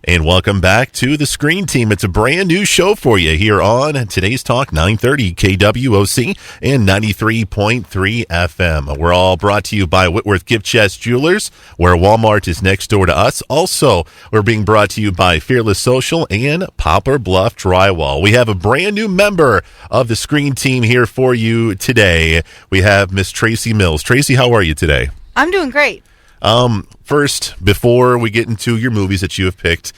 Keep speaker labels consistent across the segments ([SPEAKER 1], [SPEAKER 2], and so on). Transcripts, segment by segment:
[SPEAKER 1] And welcome back to the Screen Team. It's a brand new show for you here on Today's Talk 930 KWOC and 93.3 FM. We're all brought to you by Whitworth Gift Chest Jewelers, where Walmart is next door to us. Also, we're being brought to you by Fearless Social and Poplar Bluff Drywall. We have a brand new member of the Screen Team here for you today. We have Miss Tracy Mills. Tracy, how are you today?
[SPEAKER 2] I'm doing great.
[SPEAKER 1] First, before we get into your movies that you have picked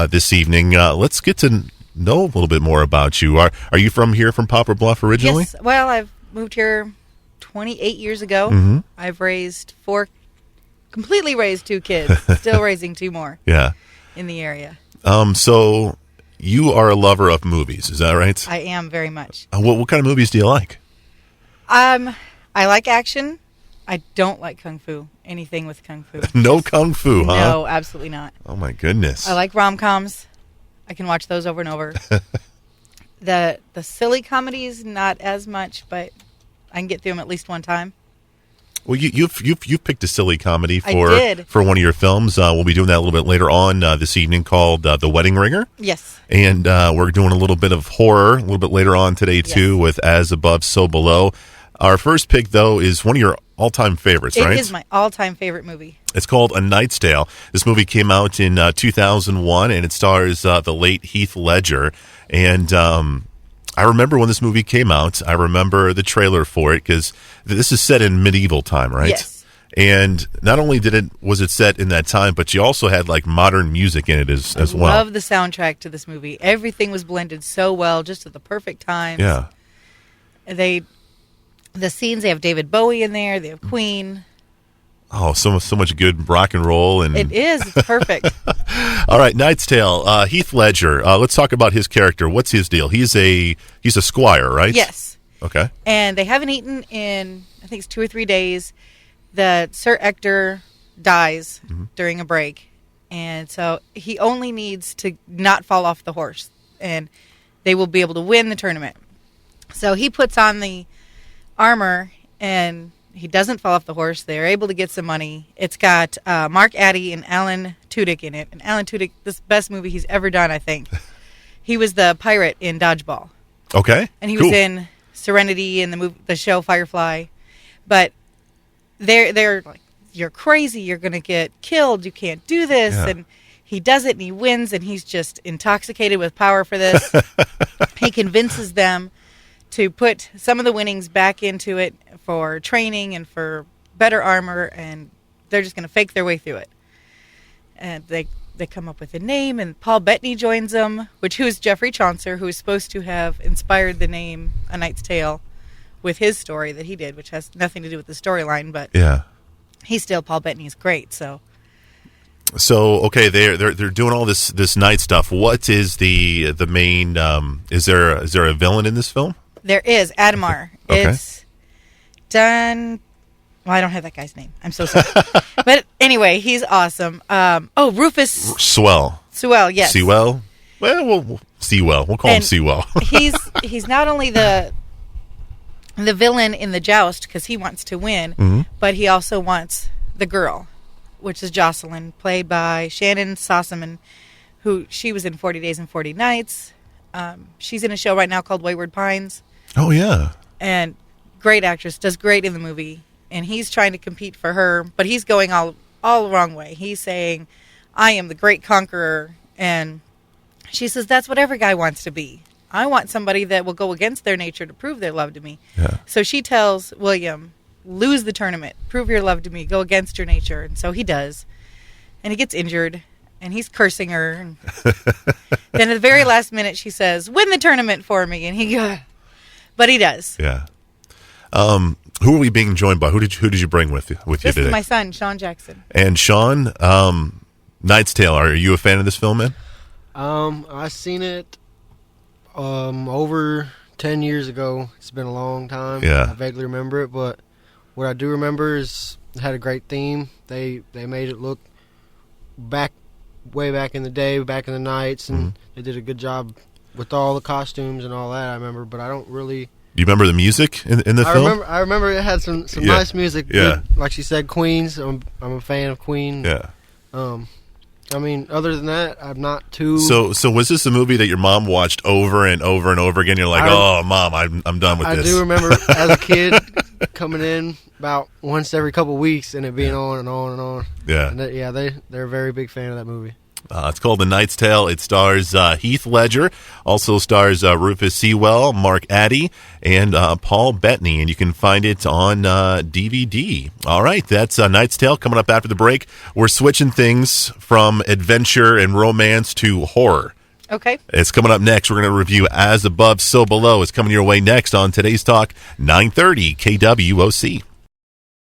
[SPEAKER 1] this evening, let's get to know a little bit more about you. Are you from Poplar Bluff originally?
[SPEAKER 2] Yes. Well, I've moved here 28 years ago.
[SPEAKER 1] Mm-hmm.
[SPEAKER 2] I've completely raised 2 kids, still raising 2 more.
[SPEAKER 1] Yeah.
[SPEAKER 2] In the area.
[SPEAKER 1] So you are a lover of movies, is that right?
[SPEAKER 2] I am very much.
[SPEAKER 1] What kind of movies do you like?
[SPEAKER 2] I like action. I don't like kung fu. Anything with kung fu.
[SPEAKER 1] No kung fu, huh?
[SPEAKER 2] No, absolutely not.
[SPEAKER 1] Oh my goodness.
[SPEAKER 2] I like rom-coms. I can watch those over and over. The silly comedies, not as much, but I can get through them at least one time.
[SPEAKER 1] Well, you've picked a silly comedy
[SPEAKER 2] for
[SPEAKER 1] one of your films. We'll be doing that a little bit later on this evening, called The Wedding Ringer.
[SPEAKER 2] Yes.
[SPEAKER 1] And we're doing a little bit of horror a little bit later on today too, with As Above, So Below. Our first pick, though, is one of your all-time favorites, right?
[SPEAKER 2] It is my all-time favorite movie.
[SPEAKER 1] It's called A Knight's Tale. This movie came out in 2001, and it stars the late Heath Ledger. And I remember when this movie came out, I remember the trailer for it, because this is set in medieval time, right?
[SPEAKER 2] Yes.
[SPEAKER 1] And not only was it set in that time, but you also had like modern music in it as well.
[SPEAKER 2] I love the soundtrack to this movie. Everything was blended so well, just at the perfect times.
[SPEAKER 1] Yeah.
[SPEAKER 2] The scenes, they have David Bowie in there, they have Queen.
[SPEAKER 1] Oh, so much good rock and roll. And
[SPEAKER 2] It is. It's perfect.
[SPEAKER 1] All right, Knight's Tale. Heath Ledger. Let's talk about his character. What's his deal? He's a squire, right?
[SPEAKER 2] Yes.
[SPEAKER 1] Okay.
[SPEAKER 2] And they haven't eaten in, I think it's 2 or 3 days. The Sir Ector dies during a break. And so he only needs to not fall off the horse. And they will be able to win the tournament. So he puts on the armor, and he doesn't fall off the horse. They're able to get some money. It's got Mark Addy and Alan Tudyk in it. And Alan Tudyk, this is the best movie he's ever done, I think. He was the pirate in Dodgeball.
[SPEAKER 1] Okay.
[SPEAKER 2] And he was in Serenity and the show Firefly. But they're like, you're crazy. You're going to get killed. You can't do this. Yeah. And he does it, and he wins, and he's just intoxicated with power for this. He convinces them to put some of the winnings back into it for training and for better armor, and they're just going to fake their way through it. And they come up with a name, and Paul Bettany joins them, who's Geoffrey Chaucer, who is supposed to have inspired the name A Knight's Tale with his story that he did, which has nothing to do with the storyline, but he's still, Paul Bettany is great, so okay, they're doing all this knight stuff. What is the main? Is there a villain in this film? There is, Adamar.
[SPEAKER 1] Okay.
[SPEAKER 2] It's done. Well, I don't have that guy's name. I'm so sorry. But anyway, he's awesome. Rufus
[SPEAKER 1] Sewell.
[SPEAKER 2] Sewell, yes.
[SPEAKER 1] Sewell. Well, Sewell. We'll call him Sewell.
[SPEAKER 2] he's not only the villain in the joust because he wants to win, but he also wants the girl, which is Jocelyn, played by Shannon Sossaman, who she was in 40 Days and 40 Nights. She's in a show right now called Wayward Pines.
[SPEAKER 1] Oh, yeah.
[SPEAKER 2] And great actress, does great in the movie. And he's trying to compete for her, but he's going all the wrong way. He's saying, I am the great conqueror. And she says, that's what every guy wants to be. I want somebody that will go against their nature to prove their love to me.
[SPEAKER 1] Yeah.
[SPEAKER 2] So she tells William, lose the tournament, prove your love to me, go against your nature. And so he does. And he gets injured. And he's cursing her. And then at the very last minute, she says, win the tournament for me. And he goes, but he does.
[SPEAKER 1] Yeah. Who are we being joined by? Who did you bring with you today?
[SPEAKER 2] This is my son, Sean Jackson.
[SPEAKER 1] And Sean, Knight's Tale, are you a fan of this film, man?
[SPEAKER 3] I seen it over 10 years ago. It's been a long time.
[SPEAKER 1] Yeah.
[SPEAKER 3] I vaguely remember it, but what I do remember is it had a great theme. They made it look way back in the day, back in the nights, and they did a good job with all the costumes and all that, I remember, but I don't really...
[SPEAKER 1] Do you remember the music in the film?
[SPEAKER 3] I remember it had some nice music.
[SPEAKER 1] Yeah.
[SPEAKER 3] Like she said, Queens. I'm a fan of Queen.
[SPEAKER 1] Yeah.
[SPEAKER 3] And I mean, other than that, I'm not too.
[SPEAKER 1] So was this a movie that your mom watched over and over and over again? You're like, oh, Mom, I'm done with this.
[SPEAKER 3] I do remember as a kid coming in about once every couple weeks and it being on and on and on.
[SPEAKER 1] Yeah.
[SPEAKER 3] And they're a very big fan of that movie.
[SPEAKER 1] It's called The Knight's Tale. It stars Heath Ledger, also stars Rufus Sewell, Mark Addy, and Paul Bettany, and you can find it on DVD. All right, that's Knight's Tale coming up after the break. We're switching things from adventure and romance to horror.
[SPEAKER 2] Okay.
[SPEAKER 1] It's coming up next. We're going to review As Above, So Below. It's coming your way next on Today's Talk, 930 KWOC.